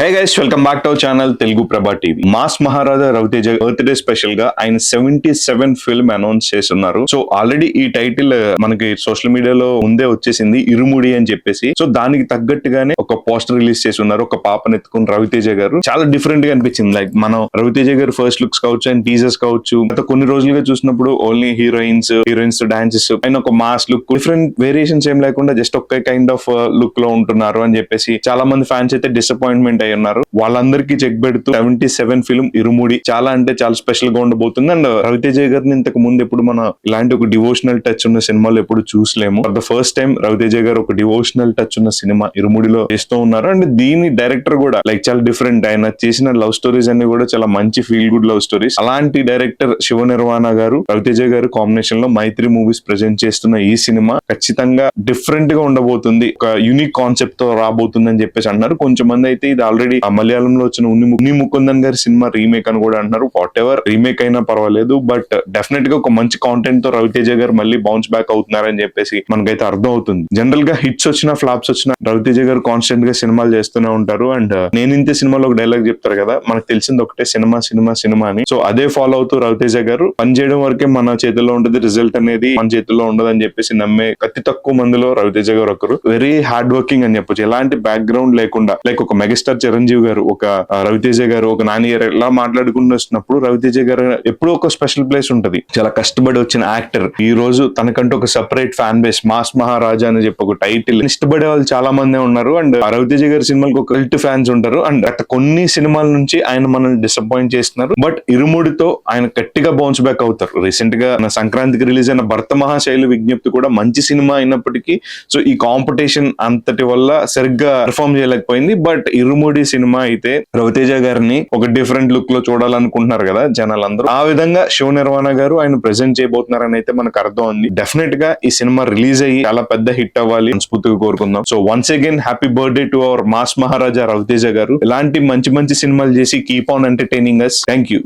Hey guys, welcome back to our channel Telugu ప్రభా TV. Mass Maharaja Raviteja birthday special గా ఆయన 77 film announce చేస్తున్నారు. So already ఈ టైటిల్ మనకి సోషల్ మీడియాలో ముందే వచ్చేసింది, ఇరుముడి అని చెప్పేసి. సో దానికి తగ్గట్టుగానే ఒక పోస్టర్ రిలీజ్ చేసి ఉన్నారు. ఒక పాపను ఎత్తుకుని రవితేజ గారు చాలా డిఫరెంట్ గా అనిపించింది. లైక్ మనం రవితేజ గారు ఫస్ట్ లుక్స్ కావచ్చు అండ్ టీజర్స్ కావచ్చు, గత కొన్ని రోజులుగా చూసినప్పుడు ఓన్లీ హీరోయిన్స్ డాన్సెస్ అయిన ఒక మాస్ లుక్, డిఫరెంట్ వేరియేషన్స్ ఏం లేకుండా just okay kind of look లో ఉంటున్నారు అని చెప్పేసి చాలా మంది ఫ్యాన్స్ అయితే డిసప్పాయింట్మెంట్ ఉన్నారు. వాళ్ళందరికీ చెక్ పెడుతూ 77 ఫిల్మ్ ఇరుముడి చాలా అంటే చాలా స్పెషల్ గా ఉండబోతుంది. అండ్ రవితేజ గారిని ఇంతకు ముందు ఎప్పుడు మనం ఇలాంటి ఒక డివోషనల్ టచ్ ఉన్న సినిమాలు ఎప్పుడు చూసలేము. For the first time Ravi Teja గారు ఒక డివోషనల్ టచ్ ఉన్న సినిమా ఇరుముడిలో చేస్తూ ఉన్నారు. అండ్ దీని డైరెక్టర్ కూడా లైక్ చాలా డిఫరెంట్. ఆయన చేసిన లవ్ స్టోరీస్ అన్ని కూడా చాలా మంచి ఫీల్ గుడ్ లవ్ స్టోరీస్. అలాంటి డైరెక్టర్ శివ నిర్వాణ గారు రవితేజ గారు కాంబినేషన్ లో మైత్రి మూవీస్ ప్రెజెంట్ చేస్తున్న ఈ సినిమా ఖచ్చితంగా డిఫరెంట్ గా ఉండబోతుంది, ఒక యూనిక్ కాన్సెప్ట్ తో రాబోతుంది అని చెప్పేసి అన్నారు. కొంచెం మంది అయితే ఇది ఆల్రెడీ మలయాళంలో వచ్చిన ఉన్ని ముకుందన్ గారి సినిమా రీమేక్ అని కూడా అంటున్నారు. వాట్ ఎవర్ రీమేక్ అయినా పర్వాలేదు, బట్ డెఫినెట్ గా ఒక మంచి కాంటెంట్ తో రవితేజ గారు మళ్ళీ బౌన్స్ బ్యాక్ అవుతున్నారని చెప్పేసి మనకైతే అర్థం అవుతుంది. జనరల్ గా హిట్స్ వచ్చినా ఫ్లాప్స్ వచ్చినా రవితేజ గారు కాన్స్టెంట్ గా సినిమాలు చేస్తూనే ఉంటారు. అండ్ నేను ఇంతే సినిమాలో ఒక డైలాగ్ చెప్తారు కదా, మనకు తెలిసింది ఒకటే, సినిమా సినిమా సినిమా అని. సో అదే ఫాలో అవుతూ రవితేజ గారు పని చేయడం వరకే మన చేతిలో ఉంటుంది, రిజల్ట్ అనేది మన చేతిలో ఉండదు అని చెప్పేసి నమ్మే అతి తక్కువ మందిలో రవితేజ గారు ఒకరు. వెరీ హార్డ్ వర్కింగ్ అని చెప్పొచ్చు. ఎలాంటి బ్యాక్గ్రౌండ్ లేకుండా, లైక్ ఒక మెగాస్టార్ చిరంజీవి గారు, ఒక రవితేజ గారు, ఒక నాని గారు ఇలా మాట్లాడుకుంటూ వస్తున్నప్పుడు రవితేజ గారు ఎప్పుడూ ఒక స్పెషల్ ప్లేస్ ఉంటది. చాలా కష్టపడి వచ్చిన యాక్టర్ ఈ రోజు తనకంటూ ఒక సెపరేట్ ఫ్యాన్ బేస్, మాస్ మహారాజా అని చెప్పి ఒక టైటిల్ ఇష్టపడే వాళ్ళు చాలా మంది ఉన్నారు. అండ్ రవితేజ గారి సినిమాలకు ఒక కల్ట్ ఫ్యాన్స్ ఉంటారు. అండ్ గత కొన్ని సినిమాల నుంచి ఆయన మనల్ని డిసప్పాయింట్ చేస్తున్నారు. బట్ ఇరుముడితో ఆయన గట్టిగా బౌన్స్ బ్యాక్ అవుతారు. రీసెంట్ గా సంక్రాంతికి రిలీజ్ అయిన భర్త మహాశైలి విజ్ఞప్తి కూడా మంచి సినిమా అయినప్పటికీ సో ఈ కాంపిటీషన్ అంతటి వల్ల సరిగ్గా పెర్ఫార్మ్ చేయలేకపోయింది. బట్ ఇరుముడి సినిమా అయితే రవితేజ గారిని ఒక డిఫరెంట్ లుక్ లో చూడాలనుకుంటున్నారు కదా జనాలందరూ. ఆ విధంగా శివ నిర్వాణ గారు ఆయన ప్రెజెంట్ చేయబోతున్నారని అయితే మనకు అర్థం ఉంది. డెఫినెట్ గా ఈ సినిమా రిలీజ్ అయ్యి చాలా పెద్ద హిట్ అవ్వాలి మనస్ఫూర్తిగా కోరుకుందాం. So once again happy birthday to our mass Maharaja Ravi Teja గారు. ఇలాంటి మంచి మంచి సినిమాలు చేసి keep on entertaining us. Thank you.